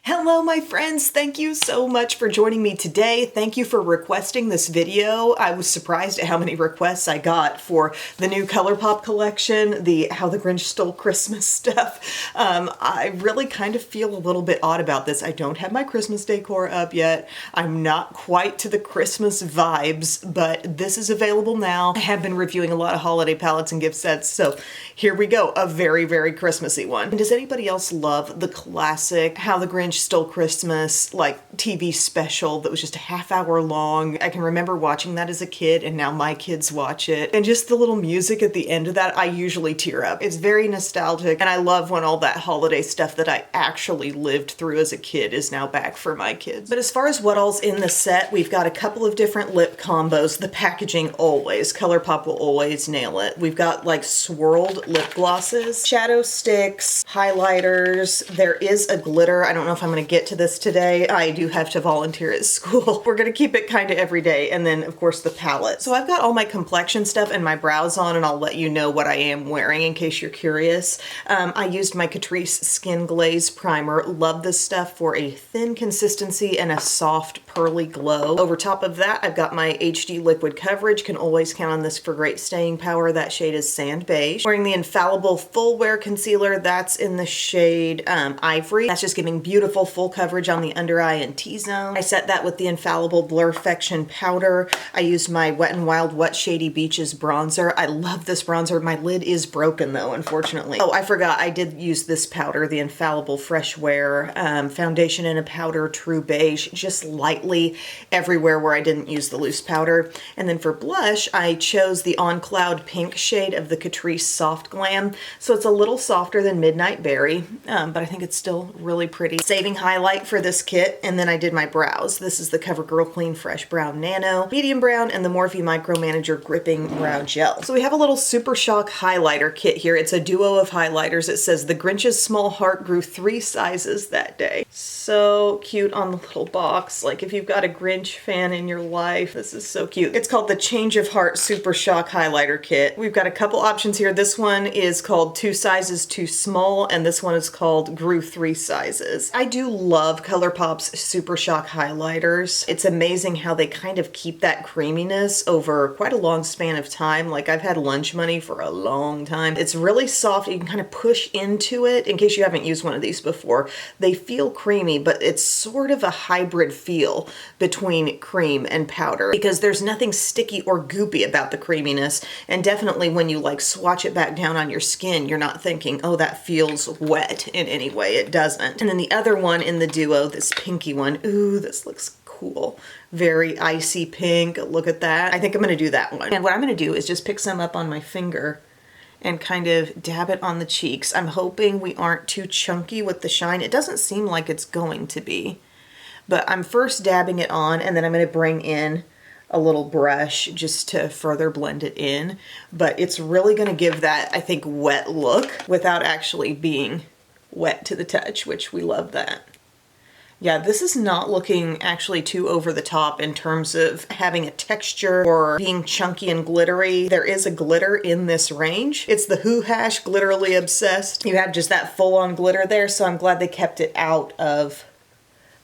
Hello my friends, thank you so much for joining me today. Thank you for requesting this video. I was surprised at how many requests I got for the new ColourPop collection, the How the Grinch Stole Christmas stuff. I really kind of feel a little bit odd about this. I don't have my Christmas decor up yet. I'm not quite to the Christmas vibes, but this is available now. I have been reviewing a lot of holiday palettes and gift sets, so here we go, a very, very Christmassy one. And does anybody else love the classic How the Grinch Stole Christmas like TV special that was just a half-hour long? I can remember watching that as a kid, and now my kids watch it. And just the little music at the end of that, I usually tear up. It's very nostalgic, and I love when all that holiday stuff that I actually lived through as a kid is now back for my kids. But as far as what all's in the set, we've got a couple of different lip combos. The packaging always, ColourPop will always nail it. We've got like swirled lip glosses, shadow sticks, highlighters. There is a glitter. I don't know if I'm going to get to this today. I do have to volunteer at school. We're going to keep it kind of every day. And then of course the palette. So I've got all my complexion stuff and my brows on, and I'll let you know what I am wearing in case you're curious. I used my Catrice Skin Glaze Primer. Love this stuff for a thin consistency and a soft pearly glow. Over top of that, I've got my HD Liquid Coverage. Can always count on this for great staying power. That shade is Sand Beige. Wearing the Infallible Full Wear Concealer. That's in the shade Ivory. That's just giving beautiful full coverage on the under eye and T-zone. I set that with the Infallible Blurfection Powder. I used my Wet n Wild Wet Shady Beaches bronzer. I love this bronzer. My lid is broken though, unfortunately. Oh, I forgot. I did use this powder, the Infallible Fresh Wear foundation in a powder, True Beige, just lightly everywhere where I didn't use the loose powder. And then for blush, I chose the On Cloud Pink shade of the Catrice Soft Glam. So it's a little softer than Midnight Berry, but I think it's still really pretty. Saving highlight for this kit, and then I did my brows. This is the CoverGirl Clean Fresh Brown Nano, Medium Brown, and the Morphe Micromanager Gripping Brow Gel. So we have a little Super Shock highlighter kit here. It's a duo of highlighters. It says the Grinch's small heart grew 3 sizes that day. So cute on the little box. Like if you've got a Grinch fan in your life, this is so cute. It's called the Change of Heart Super Shock Highlighter Kit. We've got a couple options here. This one is called 2 sizes too small, and this one is called grew 3 sizes. I do love ColourPop's Super Shock highlighters. It's amazing how they kind of keep that creaminess over quite a long span of time. Like I've had lunch money for a long time. It's really soft. You can kind of push into it. In case you haven't used one of these before, they feel creamy, but it's sort of a hybrid feel between cream and powder because there's nothing sticky or goopy about the creaminess. And definitely when you like swatch it back down on your skin, you're not thinking, oh, that feels wet in any way. It doesn't. And then the other one in the duo, this pinky one, ooh, this looks cool. Very icy pink. Look at that. I think I'm going to do that one. And what I'm going to do is just pick some up on my finger and kind of dab it on the cheeks. I'm hoping we aren't too chunky with the shine. It doesn't seem like it's going to be, but I'm first dabbing it on, and then I'm going to bring in a little brush just to further blend it in. But it's really going to give that, I think, wet look without actually being wet to the touch, which we love that. Yeah, this is not looking actually too over the top in terms of having a texture or being chunky and glittery. There is a glitter in this range. It's the Who Hash Glitterly Obsessed. You have just that full-on glitter there, so I'm glad they kept it out of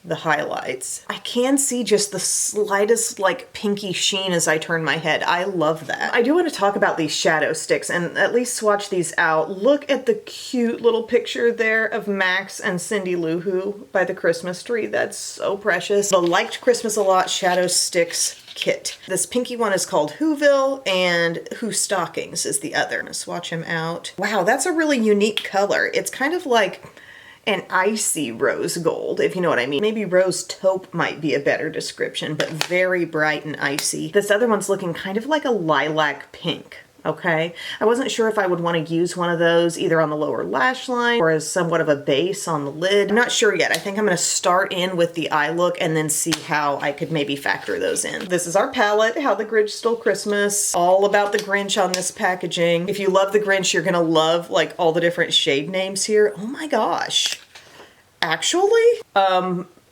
the highlights. I can see just the slightest like pinky sheen as I turn my head. I love that. I do want to talk about these shadow sticks and at least swatch these out. Look at the cute little picture there of Max and Cindy Lou Who by the Christmas tree. That's so precious. The Liked Christmas a Lot shadow sticks kit. This pinky one is called Whoville, and Who Stockings is the other. I'm gonna swatch them out. Wow, that's a really unique color. It's kind of like an icy rose gold, if you know what I mean. Maybe rose taupe might be a better description, but very bright and icy. This other one's looking kind of like a lilac pink. Okay, I wasn't sure if I would want to use one of those either on the lower lash line or as somewhat of a base on the lid. I'm not sure yet. I think I'm going to start in with the eye look and then see how I could maybe factor those in. This is our palette, How the Grinch Stole Christmas. All about the Grinch on this packaging. If you love the Grinch, you're going to love like all the different shade names here. Oh my gosh. Actually,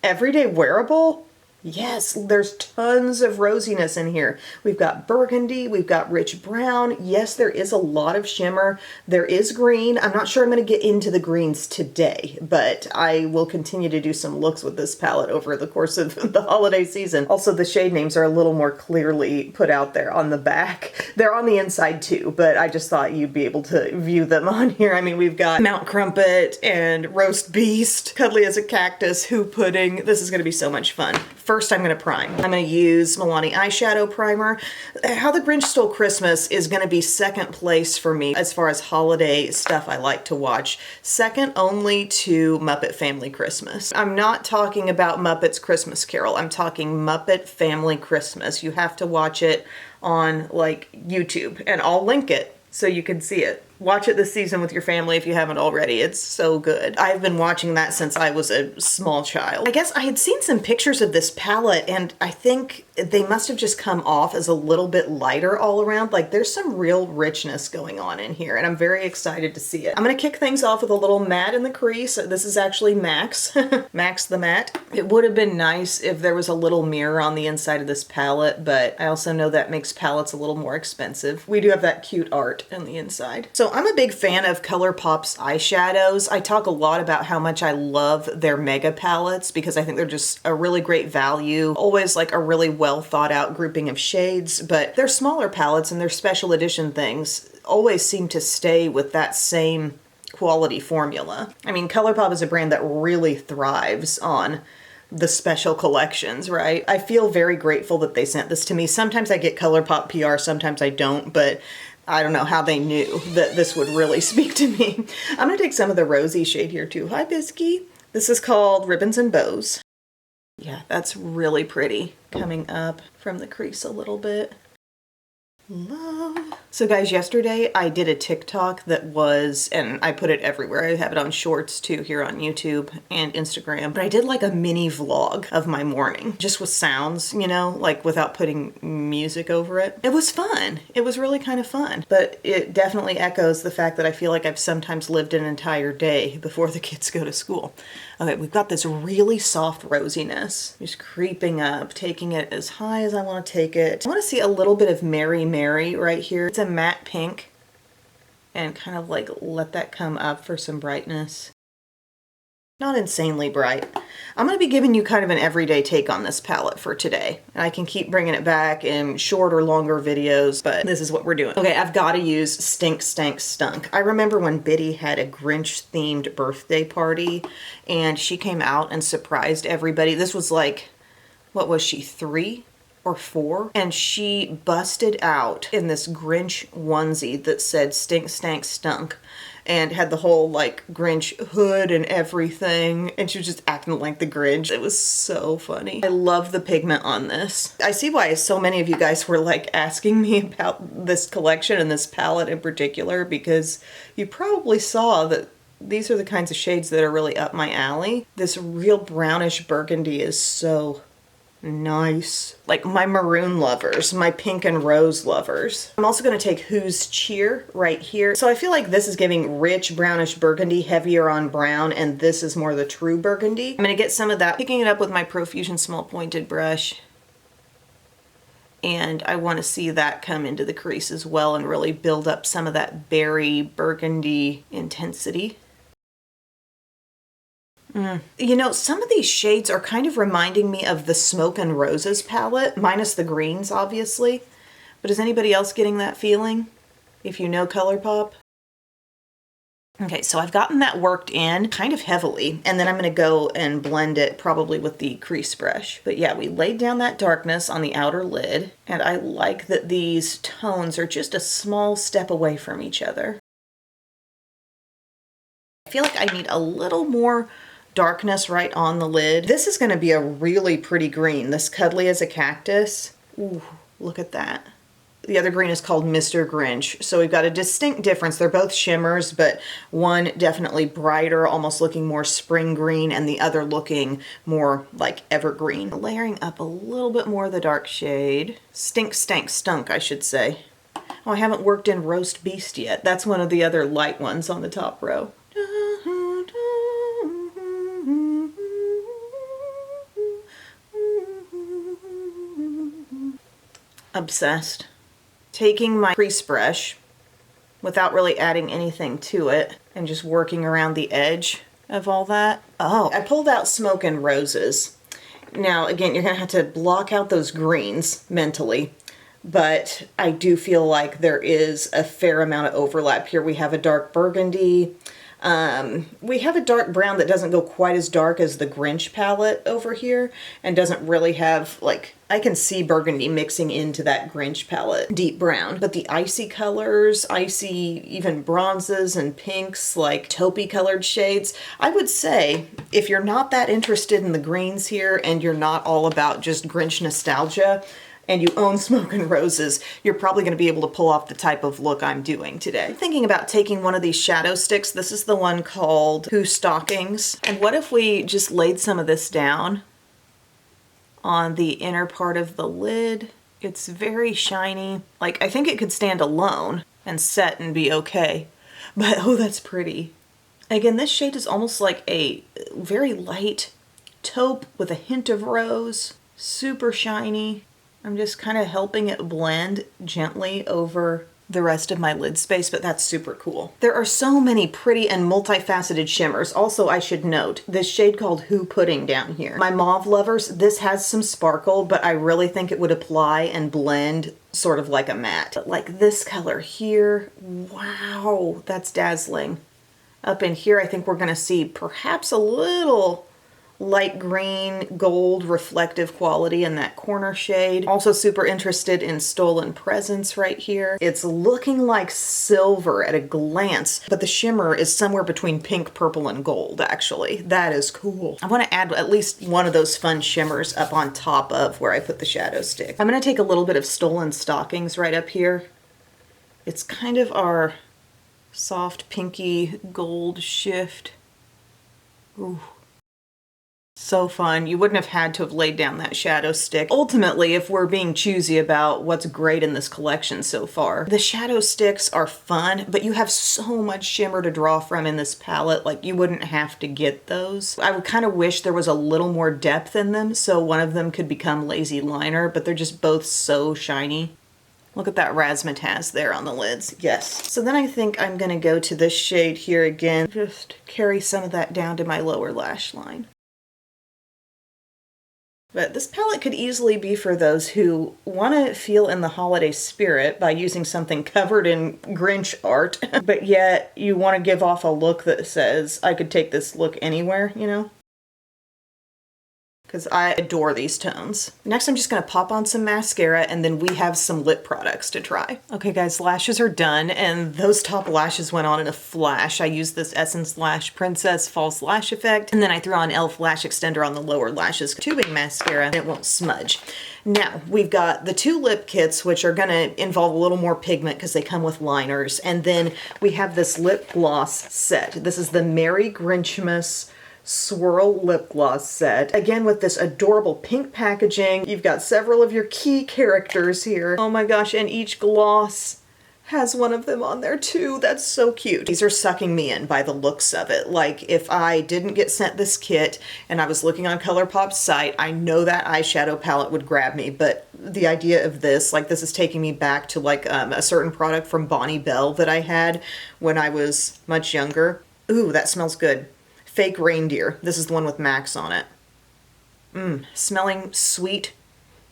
everyday wearable. Yes, there's tons of rosiness in here. We've got burgundy, we've got rich brown. Yes, there is a lot of shimmer. There is green. I'm not sure I'm going to get into the greens today, but I will continue to do some looks with this palette over the course of the holiday season. Also, the shade names are a little more clearly put out there on the back. They're on the inside too, but I just thought you'd be able to view them on here. I mean, we've got Mount Crumpet and Roast Beast, Cuddly as a Cactus, Who Pudding. This is going to be so much fun. First, I'm going to prime. I'm going to use Milani Eyeshadow Primer. How the Grinch Stole Christmas is going to be second place for me as far as holiday stuff I like to watch. Second only to Muppet Family Christmas. I'm not talking about Muppet's Christmas Carol. I'm talking Muppet Family Christmas. You have to watch it on like YouTube, and I'll link it so you can see it. Watch it this season with your family if you haven't already. It's so good. I've been watching that since I was a small child. I guess I had seen some pictures of this palette, and I think they must have just come off as a little bit lighter all around. Like, there's some real richness going on in here, and I'm very excited to see it. I'm gonna kick things off with a little matte in the crease. This is actually Max, Max the Matte. It would have been nice if there was a little mirror on the inside of this palette, but I also know that makes palettes a little more expensive. We do have that cute art on the inside. So I'm a big fan of ColourPop's eyeshadows. I talk a lot about how much I love their mega palettes because I think they're just a really great value. Always like a really well thought out grouping of shades, but their smaller palettes and their special edition things always seem to stay with that same quality formula. I mean, ColourPop is a brand that really thrives on the special collections, right? I feel very grateful that they sent this to me. Sometimes I get ColourPop PR, sometimes I don't, but I don't know how they knew that this would really speak to me. I'm gonna take some of the rosy shade here too. Hi, Bisky. This is called Ribbons and Bows. Yeah, that's really pretty. Coming up from the crease a little bit. Love. So guys, yesterday I did a TikTok that was, and I put it everywhere. I have it on shorts too here on YouTube and Instagram, but I did like a mini vlog of my morning just with sounds, you know, like without putting music over it. It was fun. It was really kind of fun, but it definitely echoes the fact that I feel like I've sometimes lived an entire day before the kids go to school. Okay, we've got this really soft rosiness just creeping up, taking it as high as I want to take it. I want to see a little bit of Mary Mary right here. It's a matte pink, and kind of like let that come up for some brightness. Not insanely bright. I'm going to be giving you kind of an everyday take on this palette for today. And I can keep bringing it back in short or longer videos, but this is what we're doing. Okay, I've got to use Stink Stank Stunk. I remember when Biddy had a Grinch themed birthday party and she came out and surprised everybody. This was like, what was she, 3 or 4? And she busted out in this Grinch onesie that said Stink Stank Stunk, and had the whole like Grinch hood and everything, and she was just acting like the Grinch. It was so funny. I love the pigment on this. I see why so many of you guys were like asking me about this collection and this palette in particular, because you probably saw that these are the kinds of shades that are really up my alley. This real brownish burgundy is so nice. Like my maroon lovers, my pink and rose lovers. I'm also going to take Who's Cheer right here. So I feel like this is giving rich brownish burgundy, heavier on brown, and this is more the true burgundy. I'm going to get some of that, picking it up with my Profusion small pointed brush. And I want to see that come into the crease as well and really build up some of that berry burgundy intensity. You know, some of these shades are kind of reminding me of the Smoke and Roses palette, minus the greens, obviously. But is anybody else getting that feeling? If you know ColourPop? Okay, so I've gotten that worked in kind of heavily, and then I'm going to go and blend it probably with the crease brush. But yeah, we laid down that darkness on the outer lid, and I like that these tones are just a small step away from each other. I feel like I need a little more darkness right on the lid. This is going to be a really pretty green, this Cuddly as a Cactus. Ooh, look at that. The other green is called Mr. Grinch. So we've got a distinct difference. They're both shimmers, but one definitely brighter, almost looking more spring green, and the other looking more like evergreen. Layering up a little bit more of the dark shade. Stink Stank Stunk, I should say. Oh, I haven't worked in Roast Beast yet. That's one of the other light ones on the top row. obsessed. Taking my crease brush without really adding anything to it and just working around the edge of all that. Oh, I pulled out Smoke and Roses. Now, again, you're gonna have to block out those greens mentally, but I do feel like there is a fair amount of overlap here. We have a dark burgundy. We have a dark brown that doesn't go quite as dark as the Grinch palette over here and doesn't really have, like, I can see burgundy mixing into that Grinch palette, deep brown. But the icy colors, icy even bronzes and pinks, like taupey colored shades, I would say if you're not that interested in the greens here and you're not all about just Grinch nostalgia, and you own Smoke and Roses, you're probably gonna be able to pull off the type of look I'm doing today. I'm thinking about taking one of these shadow sticks. This is the one called Who Stockings. And what if we just laid some of this down on the inner part of the lid? It's very shiny. Like, I think it could stand alone and set and be okay. But, oh, that's pretty. Again, this shade is almost like a very light taupe with a hint of rose. Super shiny. I'm just kind of helping it blend gently over the rest of my lid space, but that's super cool. There are so many pretty and multifaceted shimmers. Also, I should note, this shade called Who Pudding down here. My mauve lovers, this has some sparkle, but I really think it would apply and blend sort of like a matte. But like this color here, wow, that's dazzling. Up in here, I think we're gonna see perhaps a little light green, gold, reflective quality in that corner shade. Also super interested in Stolen Presence right here. It's looking like silver at a glance, but the shimmer is somewhere between pink, purple, and gold, actually. That is cool. I want to add at least one of those fun shimmers up on top of where I put the shadow stick. I'm going to take a little bit of Stolen Stockings right up here. It's kind of our soft pinky gold shift. Ooh. So fun. You wouldn't have had to have laid down that shadow stick. Ultimately, if we're being choosy about what's great in this collection so far, the shadow sticks are fun, but you have so much shimmer to draw from in this palette, like you wouldn't have to get those. I would kind of wish there was a little more depth in them so one of them could become lazy liner, but they're just both so shiny. Look at that razzmatazz there on the lids. Yes. So then I think I'm going to go to this shade here again. Just carry some of that down to my lower lash line. But this palette could easily be for those who want to feel in the holiday spirit by using something covered in Grinch art, but yet you want to give off a look that says, I could take this look anywhere, you know? Because I adore these tones. Next, I'm just going to pop on some mascara and then we have some lip products to try. Okay guys, lashes are done and those top lashes went on in a flash. I used this Essence Lash Princess False Lash Effect and then I threw on e.l.f. Lash Extender on the lower lashes. Tubing mascara and it won't smudge. Now, we've got the two lip kits, which are going to involve a little more pigment because they come with liners. And then we have this lip gloss set. This is the Merry Grinchmas Swirl lip gloss set. Again, with this adorable pink packaging. You've got several of your key characters here. Oh my gosh, and each gloss has one of them on there too. That's so cute. These are sucking me in by the looks of it. Like, if I didn't get sent this kit and I was looking on ColourPop's site, I know that eyeshadow palette would grab me, but the idea of this, like, this is taking me back to like a certain product from Bonnie Bell that I had when I was much younger. Ooh, that smells good. Fake Reindeer. This is the one with Max on it. Smelling sweet.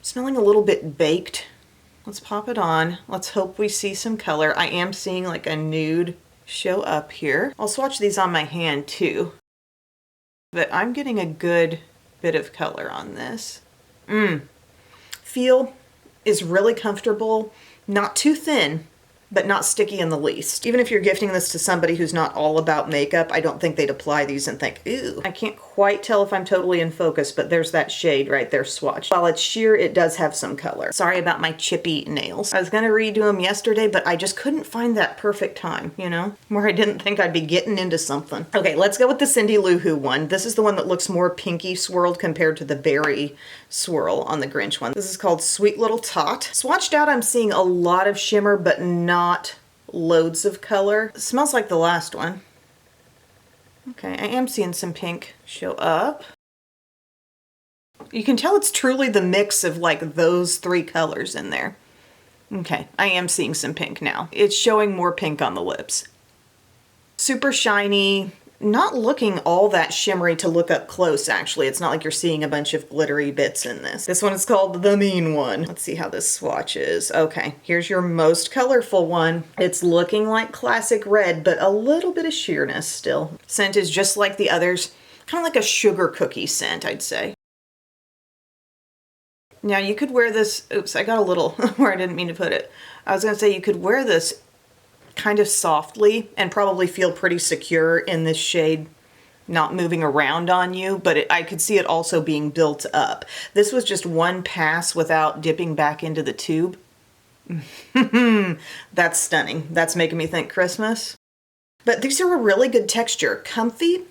Smelling a little bit baked. Let's pop it on. Let's hope we see some color. I am seeing like a nude show up here. I'll swatch these on my hand too. But I'm getting a good bit of color on this. Feel is really comfortable. Not too thin, but not sticky in the least. Even if you're gifting this to somebody who's not all about makeup, I don't think they'd apply these and think, ooh. I can't quite tell if I'm totally in focus, but there's that shade right there swatched. While it's sheer, it does have some color. Sorry about my chippy nails. I was gonna redo them yesterday, but I just couldn't find that perfect time, you know? Where I didn't think I'd be getting into something. Okay, let's go with the Cindy Lou Who one. This is the one that looks more pinky swirled compared to the berry swirl on the Grinch one. This is called Sweet Little Tot. Swatched out, I'm seeing a lot of shimmer, but not loads of color. It smells like the last one. Okay, I am seeing some pink show up. You can tell it's truly the mix of like those three colors in there. Okay, I am seeing some pink now. It's showing more pink on the lips. Super shiny, not looking all that shimmery to look up close, actually. It's not like you're seeing a bunch of glittery bits in this. This one is called the Mean One. Let's see how this swatches. Okay, here's your most colorful one. It's looking like classic red, but a little bit of sheerness still. Scent is just like the others, kind of like a sugar cookie scent, I'd say. Now you could wear this, oops, I got a little where I didn't mean to put it. I was gonna say you could wear this kind of softly and probably feel pretty secure in this shade, not moving around on you, but I could see it also being built up. This was just one pass without dipping back into the tube. That's stunning. That's making me think Christmas. But these are a really good texture, comfy,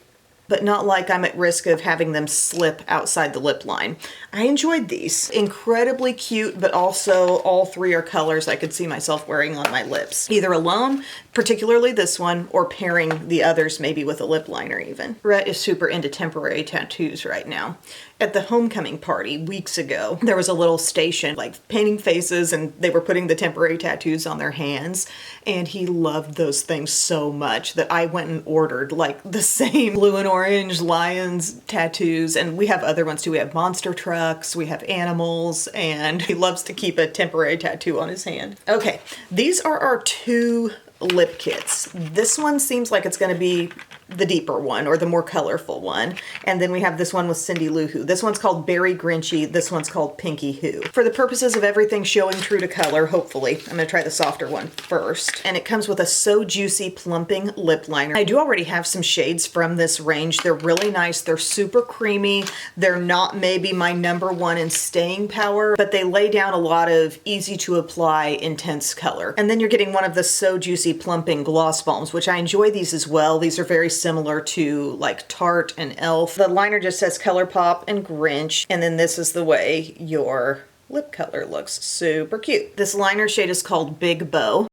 but not like I'm at risk of having them slip outside the lip line. I enjoyed these. Incredibly cute, but also all three are colors I could see myself wearing on my lips. Either alone, particularly this one, or pairing the others maybe with a lip liner even. Rhett is super into temporary tattoos right now. At the homecoming party weeks ago, there was a little station like painting faces and they were putting the temporary tattoos on their hands. And he loved those things so much that I went and ordered like the same blue and orange lions tattoos. And we have other ones too. We have monster trucks, we have animals, and he loves to keep a temporary tattoo on his hand. Okay, these are our two lip kits. This one seems like it's going to be the deeper one or the more colorful one. And then we have this one with Cindy Lou Who. This one's called Berry Grinchy. This one's called Pinky Who. For the purposes of everything showing true to color, hopefully, I'm going to try the softer one first. And it comes with a So Juicy plumping lip liner. I do already have some shades from this range. They're really nice. They're super creamy. They're not maybe my number one in staying power, but they lay down a lot of easy to apply intense color. And then you're getting one of the So Juicy plumping gloss balms, which I enjoy these as well. These are very similar to like Tarte and e.l.f. The liner just says ColourPop and Grinch, and then this is the way your lip color looks. Super cute. This liner shade is called Big Bow.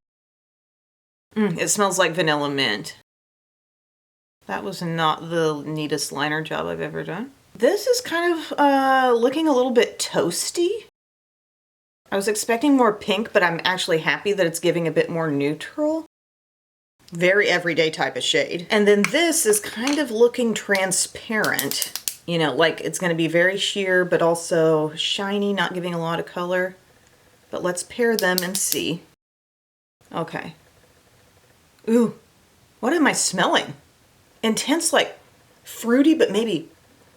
It smells like vanilla mint. That was not the neatest liner job I've ever done. This is kind of looking a little bit toasty. I was expecting more pink, but I'm actually happy that it's giving a bit more neutral. Very everyday type of shade. And then this is kind of looking transparent. You know, like it's going to be very sheer, but also shiny, not giving a lot of color. But let's pair them and see. Okay. Ooh, what am I smelling? Intense, like fruity, but maybe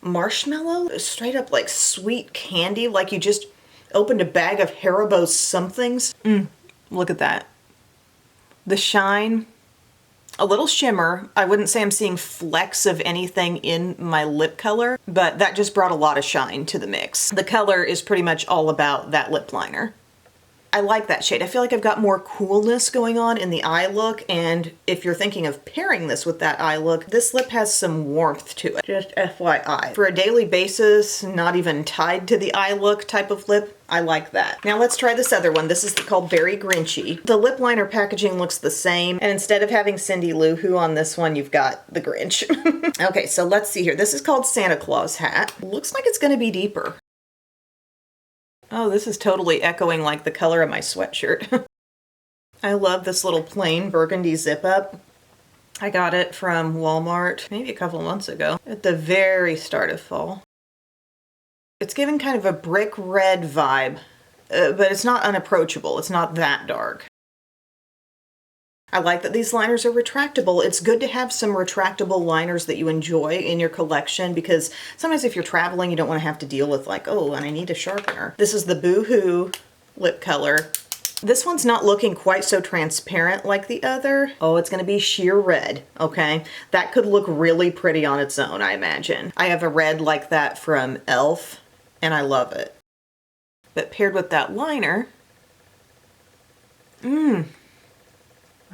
marshmallow? Straight up like sweet candy, like you just opened a bag of Haribo somethings. Look at that. The shine. A little shimmer. I wouldn't say I'm seeing flecks of anything in my lip color, but that just brought a lot of shine to the mix. The color is pretty much all about that lip liner. I like that shade. I feel like I've got more coolness going on in the eye look, and if you're thinking of pairing this with that eye look, this lip has some warmth to it. Just FYI. For a daily basis, not even tied to the eye look type of lip, I like that. Now let's try this other one. This is called Berry Grinchy. The lip liner packaging looks the same, and instead of having Cindy Lou Who on this one, you've got the Grinch. Okay, so let's see here. This is called Santa Claus Hat. Looks like it's gonna be deeper. Oh, this is totally echoing like the color of my sweatshirt. I love this little plain burgundy zip up. I got it from Walmart maybe a couple months ago at the very start of fall. It's giving kind of a brick red vibe, but it's not unapproachable. It's not that dark. I like that these liners are retractable. It's good to have some retractable liners that you enjoy in your collection, because sometimes if you're traveling, you don't want to have to deal with like, oh, and I need a sharpener. This is the Boohoo lip color. This one's not looking quite so transparent like the other. Oh, it's going to be sheer red, okay? That could look really pretty on its own, I imagine. I have a red like that from e.l.f., and I love it. But paired with that liner,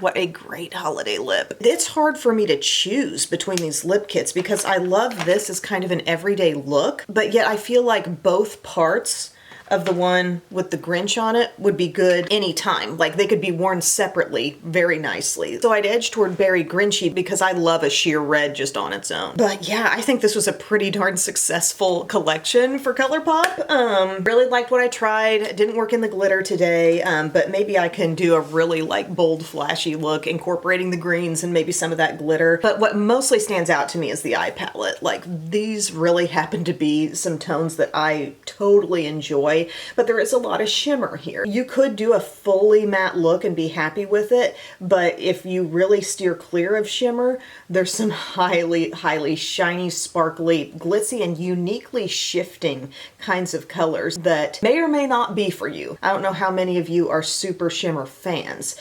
what a great holiday lip. It's hard for me to choose between these lip kits because I love this as kind of an everyday look, but yet I feel like both parts of the one with the Grinch on it would be good anytime. Like they could be worn separately very nicely. So I'd edge toward Berry Grinchy because I love a sheer red just on its own. But yeah, I think this was a pretty darn successful collection for ColourPop. Really liked what I tried. It didn't work in the glitter today, but maybe I can do a really like bold, flashy look, incorporating the greens and maybe some of that glitter. But what mostly stands out to me is the eye palette. Like these really happen to be some tones that I totally enjoy, but there is a lot of shimmer here. You could do a fully matte look and be happy with it, but if you really steer clear of shimmer, there's some highly shiny, sparkly, glitzy, and uniquely shifting kinds of colors that may or may not be for you. I don't know how many of you are super shimmer fans.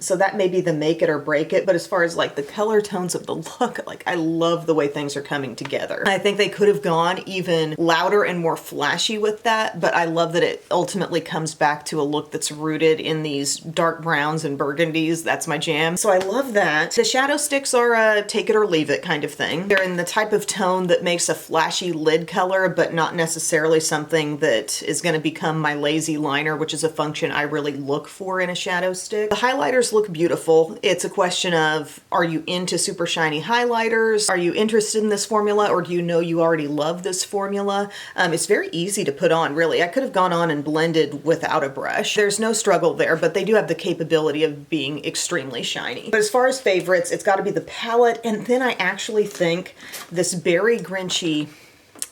So that may be the make it or break it, but as far as like the color tones of the look, like I love the way things are coming together. I think they could have gone even louder and more flashy with that, but I love that it ultimately comes back to a look that's rooted in these dark browns and burgundies. That's my jam. So I love that. The shadow sticks are a take it or leave it kind of thing. They're in the type of tone that makes a flashy lid color, but not necessarily something that is going to become my lazy liner, which is a function I really look for in a shadow stick. The highlighters look beautiful. It's a question of, are you into super shiny highlighters? Are you interested in this formula, or do you know you already love this formula? It's very easy to put on, really. I could have gone on and blended without a brush. There's no struggle there, but they do have the capability of being extremely shiny. But as far as favorites, it's got to be the palette, and then I actually think this Berry Grinchy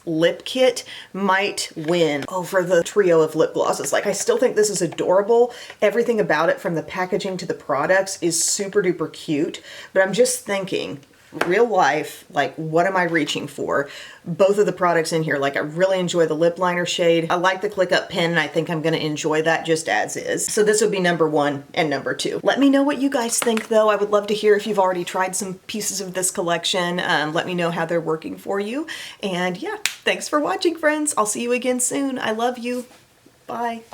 lip kit might win over the trio of lip glosses. Like I still think this is adorable. Everything about it, from the packaging to the products, is super duper cute, but I'm just thinking, real life, like what am I reaching for? Both of the products in here, like I really enjoy the lip liner shade. I like the click up pen, and I think I'm gonna enjoy that just as is. So this would be number 1 and number 2. Let me know what you guys think though. I would love to hear if you've already tried some pieces of this collection. Let me know how they're working for you. And yeah, thanks for watching, friends. I'll see you again soon. I love you. Bye.